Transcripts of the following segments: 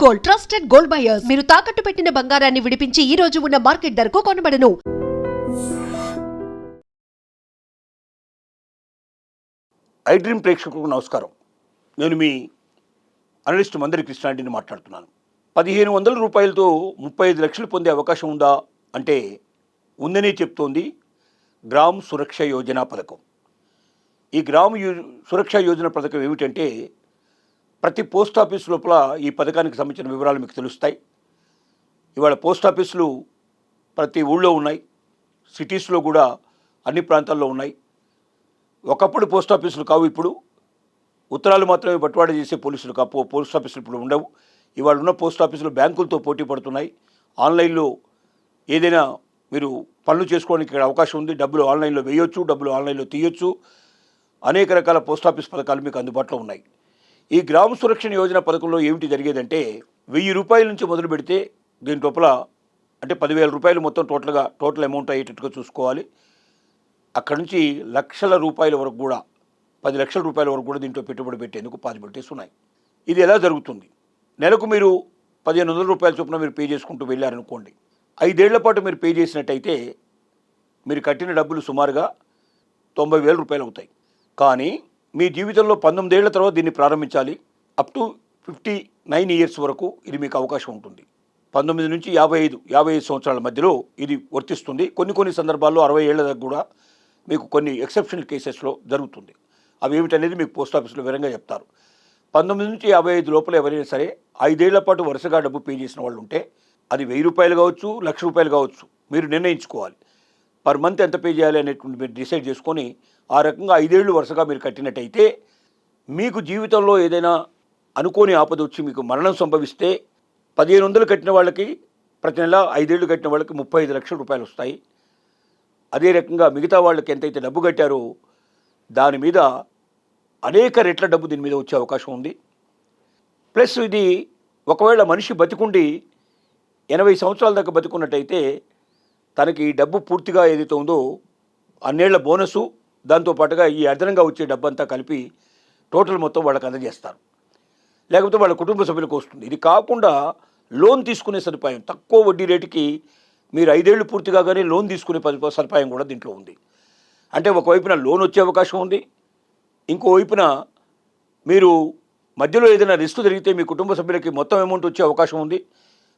Gold, trusted gold buyers. మీరు తాకట్టు పెట్టిన బంగారాన్ని విడిపించి ఈ రోజు ఉన్న మార్కెట్ ధరకు కొనబడను. ఐ డ్రీమ్ ప్రేక్షకులకు నమస్కారం. నేను మీ అనలిస్ట్ మందరి కృష్ణారెడ్డిని మాట్లాడుతున్నాను. 1500 రూపాయలతో 35 లక్షలు పొందే అవకాశం ఉందా అంటే ఉందనే చెప్తోంది గ్రామ్ సురక్ష యోజన పథకం. ఈ సురక్ష యోజన పథకం ఏమిటంటే ప్రతి పోస్ట్ ఆఫీస్ లోపల ఈ పథకానికి సంబంధించిన వివరాలు మీకు తెలుస్తాయి. ఇవాళ పోస్ట్ ఆఫీసులు ప్రతి ఊళ్ళో ఉన్నాయి, సిటీస్లో కూడా అన్ని ప్రాంతాల్లో ఉన్నాయి. ఒకప్పుడు పోస్ట్ ఆఫీసులు కావు, ఇప్పుడు ఉత్తరాలు మాత్రమే బట్వాడా చేసే పోస్ట్ ఆఫీసులు ఇప్పుడు ఉండవు. ఇవాళ ఉన్న పోస్ట్ ఆఫీసులు బ్యాంకులతో పోటీ పడుతున్నాయి. ఆన్లైన్లో ఏదైనా మీరు పనులు చేసుకోవడానికి ఇక్కడ అవకాశం ఉంది. డబ్బులు ఆన్లైన్లో వేయొచ్చు, డబ్బులు ఆన్లైన్లో తీయొచ్చు. అనేక రకాల పోస్ట్ ఆఫీస్ పథకాలు మీకు అందుబాటులో ఉన్నాయి. ఈ గ్రామ సురక్షణ యోజన పథకంలో ఏమిటి జరిగేదంటే 1000 రూపాయల నుంచి మొదలు పెడితే దీని లోపల అంటే 10,000 రూపాయలు మొత్తం టోటల్ అమౌంట్ అయ్యేటట్టుగా చూసుకోవాలి. అక్కడి నుంచి లక్షల రూపాయల వరకు కూడా 10 లక్షల రూపాయల వరకు కూడా దీంట్లో పెట్టుబడి పెట్టేందుకు పాసిబిలిటీస్ ఉన్నాయి. ఇది ఎలా జరుగుతుంది? నెలకు మీరు 1500 రూపాయల చొప్పున మీరు పే చేసుకుంటూ వెళ్ళారనుకోండి. 5 ఏళ్ల పాటు మీరు పే చేసినట్టయితే మీరు కట్టిన డబ్బులు సుమారుగా 90,000 రూపాయలు అవుతాయి. కానీ మీ జీవితంలో 19 ఏళ్ల తర్వాత దీన్ని ప్రారంభించాలి. అప్ టు 59 ఇయర్స్ వరకు ఇది మీకు అవకాశం ఉంటుంది. 19 నుంచి 55 సంవత్సరాల మధ్యలో ఇది వర్తిస్తుంది. కొన్ని సందర్భాల్లో 60 ఏళ్ల దాకా కూడా మీకు కొన్ని ఎక్సెప్షనల్ కేసెస్లో జరుగుతుంది. అవి ఏమిటనేది మీకు పోస్ట్ ఆఫీస్లో వివరంగా చెప్తారు. 19 నుంచి 55 లోపల ఎవరైనా సరే 5 ఏళ్ల పాటు వరుసగా డబ్బు పే చేసిన వాళ్ళు ఉంటే అది 1000 రూపాయలు కావచ్చు, 1,00,000 రూపాయలు కావచ్చు, మీరు నిర్ణయించుకోవాలి. పర్ మంత్ ఎంత పే చేయాలి అనేటువంటి మీరు డిసైడ్ చేసుకొని ఆ రకంగా 5 ఏళ్ళు వరుసగా మీరు కట్టినట్టయితే మీకు జీవితంలో ఏదైనా అనుకోని ఆపద వచ్చి మీకు మరణం సంభవిస్తే 1500 కట్టిన వాళ్ళకి ప్రతి నెల 5 ఏళ్ళు కట్టిన వాళ్ళకి 35 లక్షల రూపాయలు వస్తాయి. అదే రకంగా మిగతా వాళ్ళకి ఎంతైతే డబ్బు కట్టారో దాని మీద అనేక రెట్ల డబ్బు దీని మీద వచ్చే అవకాశం ఉంది. ప్లస్ ఇది ఒకవేళ మనిషి బతికుండి 80 సంవత్సరాల దాకా బతికున్నట్టయితే తనకి ఈ డబ్బు పూర్తిగా ఏదైతే ఉందో అన్నేళ్ల బోనసు దాంతోపాటుగా ఈ అదనంగా వచ్చే డబ్బు అంతా కలిపి టోటల్ మొత్తం వాళ్ళకి అందజేస్తారు. లేకపోతే వాళ్ళ కుటుంబ సభ్యులకు వస్తుంది. ఇది కాకుండా లోన్ తీసుకునే సదుపాయం తక్కువ వడ్డీ రేటుకి మీరు 5 ఏళ్ళు పూర్తి కాగానే లోన్ తీసుకునే సదుపాయం కూడా దీంట్లో ఉంది. అంటే ఒకవైపున లోన్ వచ్చే అవకాశం ఉంది, ఇంకోవైపున మీరు మధ్యలో ఏదైనా రిస్క్ జరిగితే మీ కుటుంబ సభ్యులకి మొత్తం అమౌంట్ వచ్చే అవకాశం ఉంది.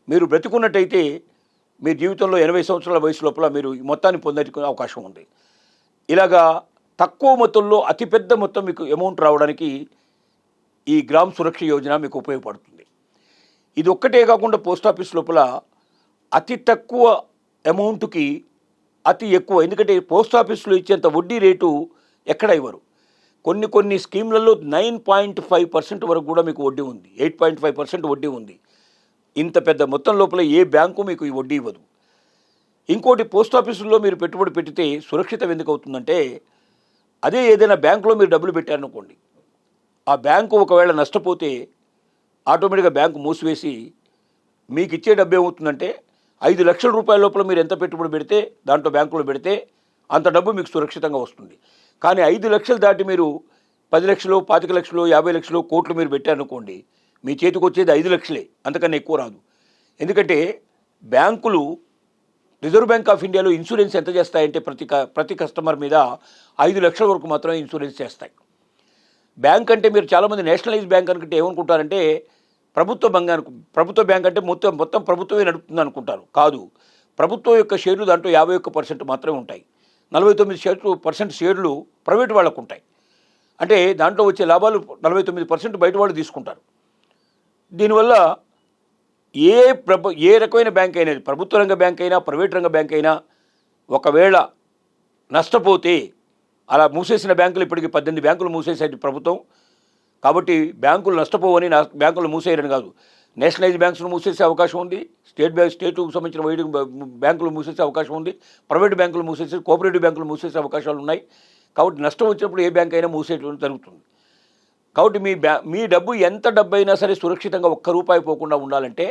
మీరు బ్రతికున్నట్టయితే మీ జీవితంలో 80 సంవత్సరాల వయసు లోపల మీరు ఈ మొత్తాన్ని పొందడానికి అవకాశం ఉంది. ఇలాగా తక్కువ మొత్తంలో అతిపెద్ద మొత్తం మీకు అమౌంట్ రావడానికి ఈ గ్రామ్ సురక్ష యోజన మీకు ఉపయోగపడుతుంది. ఇది ఒక్కటే కాకుండా పోస్ట్ ఆఫీస్ లోపల అతి తక్కువ అమౌంట్కి అతి ఎక్కువ, ఎందుకంటే పోస్ట్ ఆఫీస్లో ఇచ్చేంత వడ్డీ రేటు ఎక్కడ ఇవ్వరు. కొన్ని స్కీమ్లలో 9.5% వరకు కూడా మీకు వడ్డీ ఉంది, 8.5% వడ్డీ ఉంది. ఇంత పెద్ద మొత్తం లోపల ఏ బ్యాంకు మీకు ఈ వడ్డీ ఇవ్వదు. ఇంకోటి, పోస్ట్ ఆఫీసుల్లో మీరు పెట్టుబడి పెట్టితే సురక్షితం ఎందుకు అవుతుందంటే అదే ఏదైనా బ్యాంకులో మీరు డబ్బులు పెట్టారనుకోండి, ఆ బ్యాంకు ఒకవేళ నష్టపోతే ఆటోమేటిక్గా బ్యాంకు మూసివేసి మీకు ఇచ్చే డబ్బు ఏమవుతుందంటే 5 లక్షల రూపాయల లోపల మీరు ఎంత పెట్టుబడి పెడితే దాంట్లో బ్యాంకులో పెడితే అంత డబ్బు మీకు సురక్షితంగా వస్తుంది. కానీ 5 లక్షలు దాటి మీరు 10 లక్షలు, 25 లక్షలు, 50 లక్షలు, కోట్లు మీరు పెట్టారనుకోండి, మీ చేతికి వచ్చేది 5 లక్షలే, అంతకన్నా ఎక్కువ రాదు. ఎందుకంటే బ్యాంకులు రిజర్వ్ బ్యాంక్ ఆఫ్ ఇండియాలో ఇన్సూరెన్స్ ఎంత చేస్తాయంటే ప్రతి కస్టమర్ మీద 5 లక్షల వరకు మాత్రమే ఇన్సూరెన్స్ చేస్తాయి. బ్యాంక్ అంటే మీరు చాలామంది నేషనలైజ్ బ్యాంక్ అనుకుంటే ఏమనుకుంటారంటే ప్రభుత్వ బ్యాంక్ అంటే మొత్తం ప్రభుత్వమే నడుపుతుంది అనుకుంటారు. కాదు, ప్రభుత్వం యొక్క షేర్లు దాంట్లో 51% మాత్రమే ఉంటాయి. 49% షేర్లు ప్రైవేట్ వాళ్ళకు ఉంటాయి. అంటే దాంట్లో వచ్చే లాభాలు 49% బయట వాళ్ళు తీసుకుంటారు. దీనివల్ల ఏ రకమైన బ్యాంక్ అయినా, ప్రభుత్వ రంగ బ్యాంక్ అయినా ప్రైవేట్ రంగ బ్యాంక్ అయినా ఒకవేళ నష్టపోతే, అలా మూసేసిన బ్యాంకులు ఇప్పటికి 18 బ్యాంకులు మూసేసాయి ప్రభుత్వం. కాబట్టి బ్యాంకులు నష్టపోవని బ్యాంకులు మూసేయరని కాదు, నేషనలైజ్ బ్యాంక్స్ను మూసేసే అవకాశం ఉంది, స్టేట్కు సంబంధించిన వైడ్ బ్యాంకులు మూసేసే అవకాశం ఉంది, ప్రైవేట్ బ్యాంకులు మూసేసే, కోఆపరేటివ్ బ్యాంకులు మూసేసే అవకాశాలు ఉన్నాయి. కాబట్టి నష్టం వచ్చినప్పుడు ఏ బ్యాంక్ అయినా మూసేయడం జరుగుతుంది. కాబట్టి మీ డబ్బు ఎంత డబ్బు అయినా సరే సురక్షితంగా ఒక్క రూపాయి పోకుండా ఉండాలంటే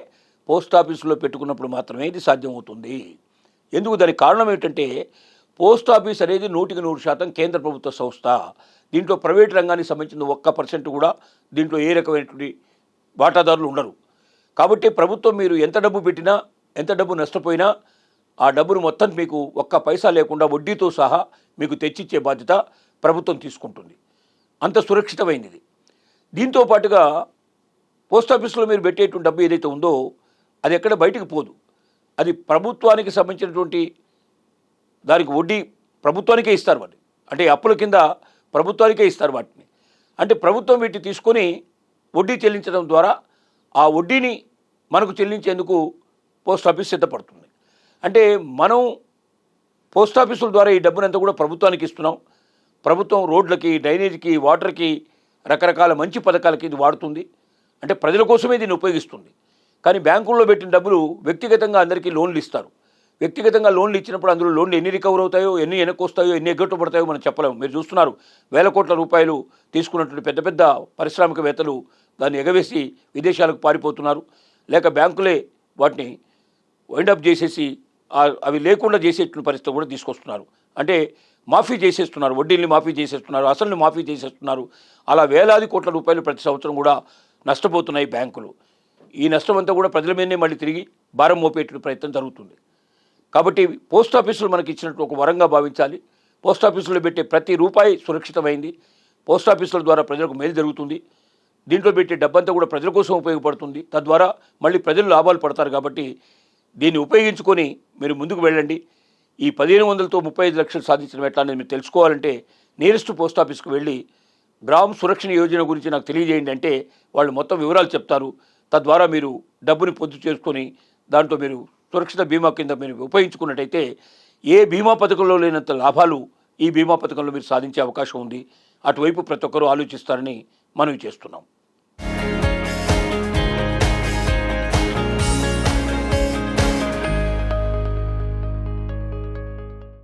పోస్ట్ ఆఫీసులో పెట్టుకున్నప్పుడు మాత్రమే ఇది సాధ్యమవుతుంది. ఎందుకు? దానికి కారణం ఏంటంటే పోస్ట్ ఆఫీస్ అనేది 100% కేంద్ర ప్రభుత్వ సంస్థ. దీంట్లో ప్రైవేట్ రంగానికి సంబంధించిన 1% కూడా దీంట్లో ఏ రకమైనటువంటి వాటాదారులు ఉండరు. కాబట్టి ప్రభుత్వం మీరు ఎంత డబ్బు పెట్టినా ఎంత డబ్బు నష్టపోయినా ఆ డబ్బును మొత్తం మీకు ఒక్క పైసా లేకుండా వడ్డీతో సహా మీకు తెచ్చిచ్చే బాధ్యత ప్రభుత్వం తీసుకుంటుంది. అంత సురక్షితమైనది ఇది. దీంతో పాటుగా పోస్ట్ ఆఫీసులో మీరు పెట్టేటువంటి డబ్బు ఏదైతే ఉందో అది ఎక్కడ బయటకు పోదు. అది ప్రభుత్వానికి సంబంధించినటువంటి దానికి వడ్డీ ప్రభుత్వానికే ఇస్తారు వాటిని. అంటే అప్పుల కింద ప్రభుత్వానికే ఇస్తారు వాటిని. అంటే ప్రభుత్వం వీటిని తీసుకొని వడ్డీ చెల్లించడం ద్వారా ఆ వడ్డీని మనకు చెల్లించేందుకు పోస్ట్ ఆఫీస్ సిద్ధపడుతుంది. అంటే మనం పోస్ట్ ఆఫీసుల ద్వారా ఈ డబ్బునంతా కూడా ప్రభుత్వానికి ఇస్తున్నాం. ప్రభుత్వం రోడ్లకి, డ్రైనేజీకి, వాటర్కి, రకరకాల మంచి పథకాలకి ఇది వాడుతుంది. అంటే ప్రజల కోసమే దీన్ని ఉపయోగిస్తుంది. కానీ బ్యాంకుల్లో పెట్టిన డబ్బులు వ్యక్తిగతంగా అందరికీ లోన్లు ఇస్తారు. వ్యక్తిగతంగా లోన్లు ఇచ్చినప్పుడు అందులో లోన్లు ఎన్ని రికవర్ అవుతాయో, ఎన్ని వెనక్కి వస్తాయో, ఎన్ని ఎగ్గొట్టబడతాయో మనం చెప్పలేము. మీరు చూస్తున్నారు, వేల కోట్ల రూపాయలు తీసుకున్నటువంటి పెద్ద పెద్ద పారిశ్రామికవేత్తలు దాన్ని ఎగవేసి విదేశాలకు పారిపోతున్నారు. లేక బ్యాంకులే వాటిని వైండప్ చేసేసి అవి లేకుండా చేసేటువంటి పరిస్థితి కూడా తీసుకొస్తున్నారు. అంటే మాఫీ చేసేస్తున్నారు, వడ్డీల్ని మాఫీ చేసేస్తున్నారు, అసలుని మాఫీ చేసేస్తున్నారు. అలా వేలాది కోట్ల రూపాయలు ప్రతి సంవత్సరం కూడా నష్టపోతున్నాయి బ్యాంకులు. ఈ నష్టం అంతా కూడా ప్రజల మీదనే మళ్ళీ తిరిగి భారం మోపేటువంటి ప్రయత్నం జరుగుతుంది. కాబట్టి పోస్ట్ ఆఫీసులు మనకి ఇచ్చినట్టు ఒక వరంగా భావించాలి. పోస్ట్ ఆఫీసులో పెట్టే ప్రతి రూపాయి సురక్షితమైంది. పోస్ట్ ఆఫీసుల ద్వారా ప్రజలకు మేలు జరుగుతుంది. దీంట్లో పెట్టే డబ్బంతా కూడా ప్రజల కోసం ఉపయోగపడుతుంది. తద్వారా మళ్ళీ ప్రజలు లాభాలు పడతారు. కాబట్టి దీన్ని ఉపయోగించుకొని మీరు ముందుకు వెళ్ళండి. ఈ 1500తో 35 లక్షలు సాధించడం ఎట్లా అనేది మీరు తెలుసుకోవాలంటే నియరెస్ట్ పోస్ట్ ఆఫీస్కి వెళ్ళి గ్రామ సురక్షణ యోజన గురించి నాకు తెలియజేయండి అంటే వాళ్ళు మొత్తం వివరాలు చెప్తారు. తద్వారా మీరు డబ్బుని పొదుపు చేసుకొని దాంట్లో మీరు సురక్షిత బీమా కింద మీరు ఉపయోగించుకున్నట్టయితే ఏ బీమా పథకంలో లేనంత లాభాలు ఈ బీమా పథకంలో మీరు సాధించే అవకాశం ఉంది. అటువైపు ప్రతి ఒక్కరూ ఆలోచిస్తారని మనవి చేస్తున్నాం.